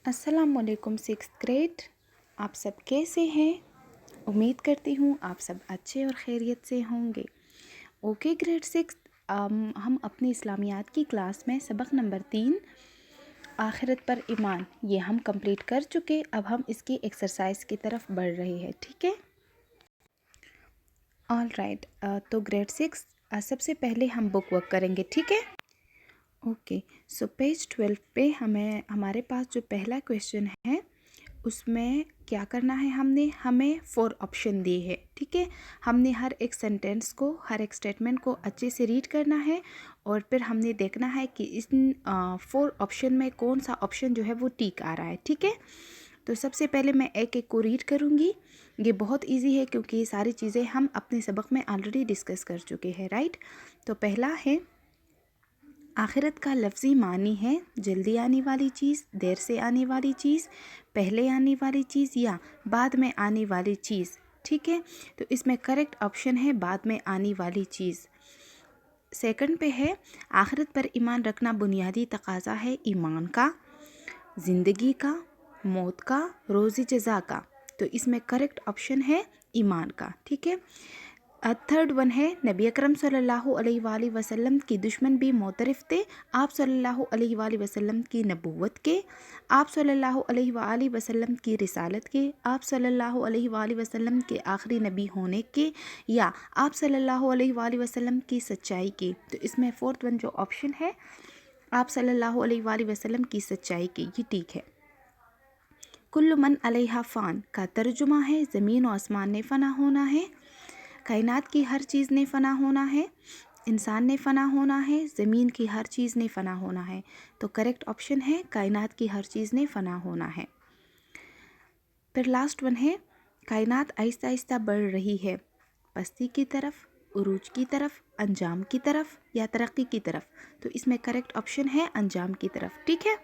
अस्सलाम वालेकुम six grade. आप सब कैसे हैं? उम्मीद करती हूँ आप सब अच्छे और खैरियत से होंगे। ओके ग्रेड सिक्स, हम अपनी इस्लामियात की क्लास में सबक नंबर 3 आखिरत पर ईमान ये हम कंप्लीट कर चुके। अब हम इसकी एक्सरसाइज की तरफ बढ़ रहे हैं, ठीक है। ऑल राइट, तो ग्रेड 6 सबसे पहले हम बुक वर्क करेंगे, ठीक है। ओके, सो पेज 12 पे हमारे पास जो पहला क्वेश्चन है उसमें क्या करना है, हमें 4 ऑप्शन दिए हैं, ठीक है। हमने हर एक सेंटेंस को, हर एक स्टेटमेंट को अच्छे से रीड करना है और फिर हमने देखना है कि इस 4 ऑप्शन में कौन सा ऑप्शन जो है वो टिक आ रहा है, ठीक है। तो सबसे पहले मैं एक एक को रीड करूँगी। ये बहुत इजी है क्योंकि ये सारी चीज़ें हम अपने सबक में ऑलरेडी डिस्कस कर चुके हैं, राइट। तो पहला है, आखिरत का लफ्ज़ी मानी है जल्दी आने वाली चीज़, देर से आने वाली चीज़, पहले आने वाली चीज़ या बाद में आने वाली चीज़, ठीक है। तो इसमें करेक्ट ऑप्शन है बाद में आने वाली चीज़। सेकंड पे है, आखिरत पर ईमान रखना बुनियादी तकाज़ा है ईमान का, ज़िंदगी का, मौत का, रोज़ी जज़ा का। तो इसमें करेक्ट ऑप्शन है ईमान का, ठीक है। थर्ड वन है, नबी अकरम सल्लल्लाहु अलैहि वसल्लम की दुश्मन भी मोतरफ़ थे आप सल्लल्लाहु अलैहि वसल्लम की नबूवत के, आप सल्लल्लाहु अलैहि वसल्लम की रिसालत के, आप सल्लल्लाहु अलैहि वसल्लम के आखिरी नबी होने के, या आप सल्लल्लाहु अलैहि वसल्लम की सच्चाई के। तो इसमें फोर्थ वन जो ऑप्शन है, आप सल्लल्लाहु अलैहि वसल्लम की सच्चाई के, ये ठीक है। कुल्लु मन अलैहा फ़ान का तर्जुमा है ज़मीन और आसमान ने फ़ना होना है, कायनात की हर चीज़ ने फ़ना होना है, इंसान ने फ़ना होना है, ज़मीन की हर चीज़ ने फ़ना होना है। तो करेक्ट ऑप्शन है कायनात की हर चीज़ ने फ़ना होना है। फिर लास्ट वन है, कायनात आहिस्ता आहिस्ता बढ़ रही है पस्ती की तरफ, उरूज की तरफ, अंजाम की तरफ या तरक्की की तरफ। तो इसमें करेक्ट ऑप्शन है अंजाम की तरफ, ठीक है।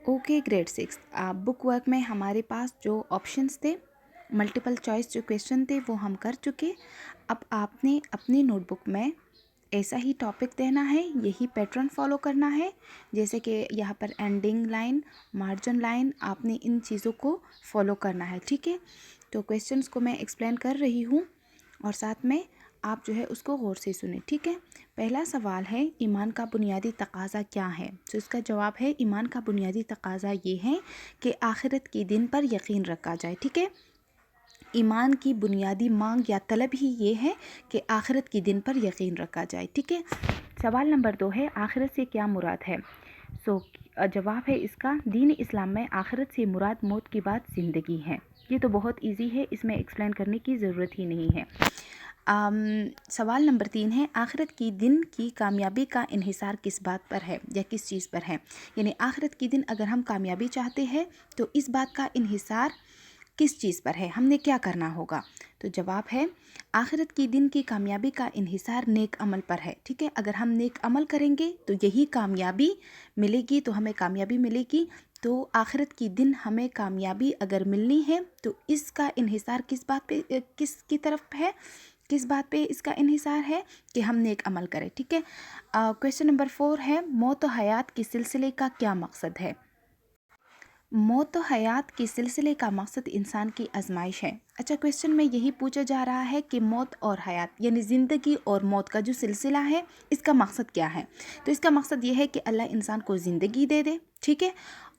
ओके ग्रेड 6, बुक वर्क में हमारे पास जो ऑप्शंस थे, मल्टीपल चॉइस जो क्वेश्चन थे वो हम कर चुके। अब आपने अपनी नोटबुक में ऐसा ही टॉपिक देना है, यही पैटर्न फॉलो करना है, जैसे कि यहाँ पर एंडिंग लाइन, मार्जिन लाइन, आपने इन चीज़ों को फॉलो करना है, ठीक है। तो क्वेश्चंस को मैं एक्सप्लेन कर रही हूँ और साथ में आप जो है उसको गौर से सुने, ठीक है। पहला सवाल है, ईमान का बुनियादी तकाज़ा क्या है। तो इसका जवाब है, ईमान का बुनियादी तकाज़ा ये है कि आखिरत के दिन पर यकीन रखा जाए, ठीक है। ईमान की बुनियादी मांग या तलब ही ये है कि आखिरत के दिन पर यकीन रखा जाए, ठीक है। सवाल नंबर 2 है, आखिरत से क्या मुराद है। जवाब है इसका, दीन इस्लाम में आखिरत से मुराद मौत के बाद ज़िंदगी है। ये तो बहुत इजी है, इसमें एक्सप्लेन करने की ज़रूरत ही नहीं है। सवाल नंबर 3 है, आखिरत की दिन की कामयाबी का इन्हिसार किस बात पर है या किस चीज़ पर है। यानी आखिरत की दिन अगर हम कामयाबी चाहते हैं तो इस बात का इन्हिसार किस चीज़ पर है, हमने क्या करना होगा। तो जवाब है, आखिरत की दिन की कामयाबी का इन्हिसार नेक अमल पर है, ठीक है। अगर हम नेक अमल करेंगे तो यही कामयाबी मिलेगी, तो हमें कामयाबी मिलेगी। तो आखिरत की दिन हमें कामयाबी अगर मिलनी है तो इसका इन्हिसार किस बात पे, किसकी तरफ है, किस बात पे इसका इन्हिसार है कि हम नेक अमल करें, ठीक है। क्वेश्चन नंबर 4 है, मौत और हयात के सिलसिले का क्या मकसद है। मौत और हयात के सिलसिले का मकसद इंसान की आजमाइश है। अच्छा, क्वेश्चन में यही पूछा जा रहा है कि मौत और हयात यानी ज़िंदगी और मौत का जो सिलसिला है इसका मकसद क्या है। तो इसका मकसद ये है कि अल्लाह इंसान को ज़िंदगी दे दे, ठीक है।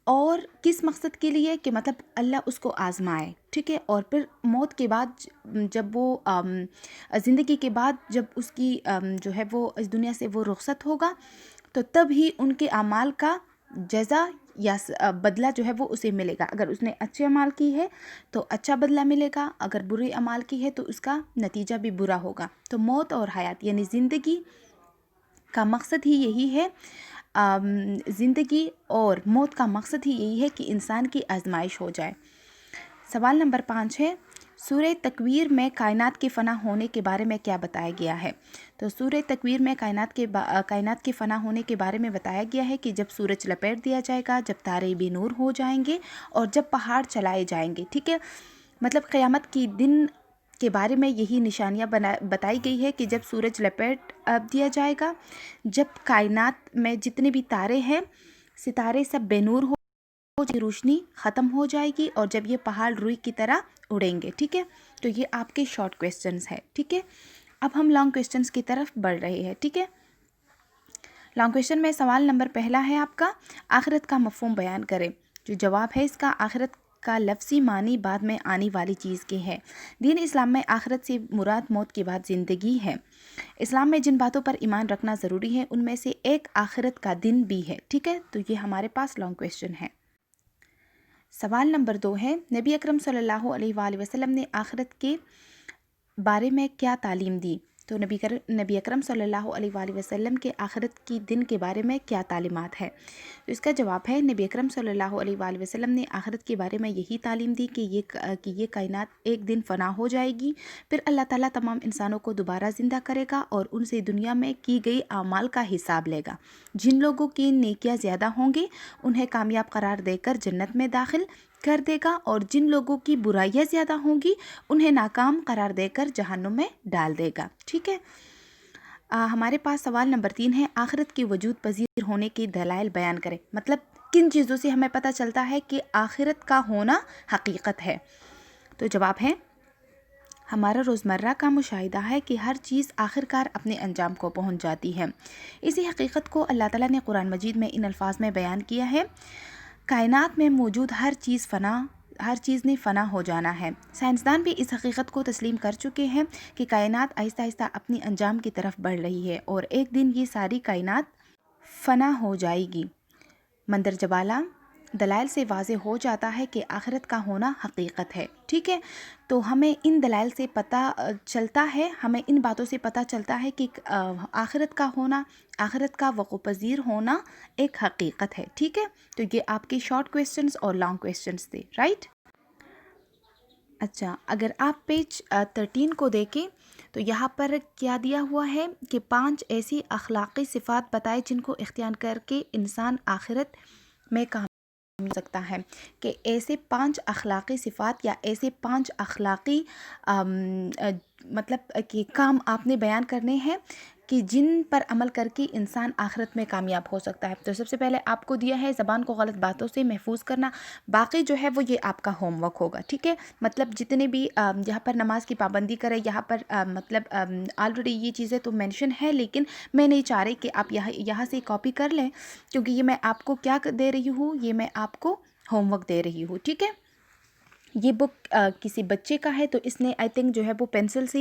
और किस मकसद के लिए, कि मतलब अल्लाह उसको आजमाए, ठीक है। और फिर मौत के बाद जब वो ज़िंदगी के बाद जब उसकी जो है वो इस दुनिया से वो रुखसत होगा तो तब ही उनके अमाल का जज़ा या बदला जो है वो उसे मिलेगा। अगर उसने अच्छे अमाल की है तो अच्छा बदला मिलेगा, अगर बुरे अमाल की है तो उसका नतीजा भी बुरा होगा। तो मौत और हयात यानी ज़िंदगी का मकसद ही यही है, ज़िंदगी और मौत का मकसद ही यही है कि इंसान की आजमाइश हो जाए। सवाल नंबर 5 है, सूरह तकवीर में कायनात के फ़ना होने के बारे में क्या बताया गया है। तो सूरह तकवीर में कायनात के फ़ना होने के बारे में बताया गया है कि जब सूरज लपेट दिया जाएगा, जब तारे बेनूर हो जाएंगे और जब पहाड़ चलाए जाएंगे, ठीक है। मतलब क़यामत की दिन के बारे में यही निशानियाँ बताई गई है कि जब सूरज लपेट दिया जाएगा, जब कायनात में जितने भी तारे हैं, सितारे सब बेनूर हो रोशनी ख़त्म हो जाएगी और जब ये पहाड़ रुई की तरह उड़ेंगे। ठीक है, तो ये आपके शॉर्ट क्वेश्चंस है। ठीक है, अब हम लॉन्ग क्वेश्चंस की तरफ बढ़ रहे हैं। ठीक है, लॉन्ग क्वेश्चन में सवाल नंबर पहला है आपका, आखिरत का मफ़हूम बयान करें। जो जवाब है इसका, आखिरत का लफ्ज़ी मानी बाद में आने वाली चीज़ के है। दीन इस्लाम में आखिरत से मुराद मौत के बाद ज़िंदगी है। इस्लाम में जिन बातों पर ईमान रखना ज़रूरी है उनमें से एक आखिरत का दिन भी है। ठीक है, तो ये हमारे पास लॉन्ग क्वेश्चन है। सवाल नंबर 2 है, नबी अकरम सल्लल्लाहु अलैहि वसल्लम ने आखिरत के बारे में क्या तालीम दी। तो नबी अकरम सल्लल्लाहु अलैहि वसल्लम के आखिरत की दिन के बारे में क्या तालीमात है। तो इसका जवाब है, नबी अकरम सल्लल्लाहु अलैहि वसल्लम ने आखिरत के बारे में यही तालीम दी कि ये कायनात एक दिन फ़ना हो जाएगी, फिर अल्लाह ताला तमाम इंसानों को दोबारा ज़िंदा करेगा और उनसे दुनिया में की गई आमाल का हिसाब लेगा। जिन लोगों की नेकियां ज़्यादा होंगी उन्हें कामयाब करार देकर जन्नत में दाखिल कर देगा और जिन लोगों की बुराइयां ज़्यादा होंगी उन्हें नाकाम करार देकर जहन्नुम में डाल देगा। ठीक है, हमारे पास सवाल नंबर 3 है, आखिरत की वजूद पजीर होने की दलाइल बयान करें। मतलब किन चीज़ों से हमें पता चलता है कि आखिरत का होना हकीकत है। तो जवाब है, हमारा रोज़मर्रा का मुशाहिदा है कि हर चीज़ आखिरकार अपने अंजाम को पहुंच जाती है। इसी हकीकत को अल्लाह ताला ने कुरान मजीद में इन अल्फाज में बयान किया है, कायनात में मौजूद हर चीज़ ने फ़ना हो जाना है। साइंसदान भी इस हकीकत को तस्लीम कर चुके हैं कि कायनात आहिस्ता आहिस्ता अपनी अंजाम की तरफ बढ़ रही है और एक दिन ये सारी कायनात फ़ना हो जाएगी। मंदर जबाला दलाइल से वाज़ेह हो जाता है कि आखिरत का होना हकीकत है। ठीक है, तो हमें इन दलाइल से पता चलता है, हमें इन बातों से पता चलता है कि आखिरत का होना, आखिरत का वक़्फ़ पज़ीर होना एक हकीकत है। ठीक है, तो ये आपके शॉर्ट क्वेश्चंस और लॉन्ग क्वेश्चंस थे, राइट। अच्छा, अगर आप पेज 13 को देखें तो यहाँ पर क्या दिया हुआ है कि 5 ऐसी अखलाक़ी सिफ़ात बताए जिनको इख्तियार करके इंसान आखिरत में कामयाब हो सकता है। कि ऐसे 5 अखलाक़ी सिफ़ात या ऐसे 5 अखलाक़ी मतलब कि काम आपने बयान करने हैं कि जिन पर अमल करके इंसान आखिरत में कामयाब हो सकता है। तो सबसे पहले आपको दिया है ज़बान को गलत बातों से महफूज करना। बाकी जो है वो ये आपका होमवर्क होगा। ठीक है, मतलब जितने भी यहाँ पर नमाज की पाबंदी करें, यहाँ पर मतलब ऑलरेडी ये चीज़ें तो मेंशन है, लेकिन मैं नहीं चाह रही कि आप यहाँ से कॉपी कर लें, क्योंकि ये मैं आपको क्या दे रही हूँ, ये मैं आपको होमवर्क दे रही हूँ। ठीक है, ये बुक किसी बच्चे का है तो इसने आई थिंक जो है वो पेंसिल से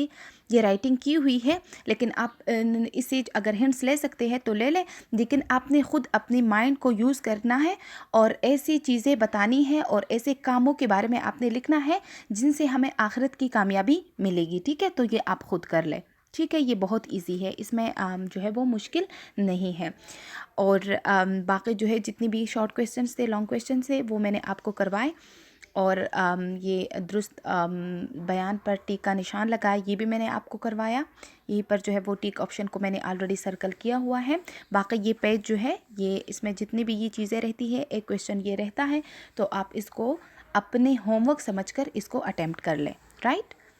ये राइटिंग की हुई है, लेकिन आप इससे अगर हिंट्स ले सकते हैं तो ले लें, लेकिन आपने ख़ुद अपनी माइंड को यूज़ करना है और ऐसी चीज़ें बतानी है और ऐसे कामों के बारे में आपने लिखना है जिनसे हमें आखिरत की कामयाबी मिलेगी। ठीक है, तो ये आप ख़ुद कर लें। ठीक है, ये बहुत इजी है, इसमें जो है वो मुश्किल नहीं है। और बाकी जो है जितनी भी शॉर्ट क्वेश्चंस थे, लॉन्ग क्वेश्चन थे, वो मैंने आपको करवाए और ये दुरुस्त बयान पर टिक का निशान लगाया, ये भी मैंने आपको करवाया। यहीं पर जो है वो टिक ऑप्शन को मैंने ऑलरेडी सर्कल किया हुआ है। बाकी ये पेज जो है ये इसमें जितनी भी ये चीज़ें रहती है, एक क्वेश्चन ये रहता है, तो आप इसको अपने होमवर्क समझकर इसको अटेम्प्ट कर लें, राइट।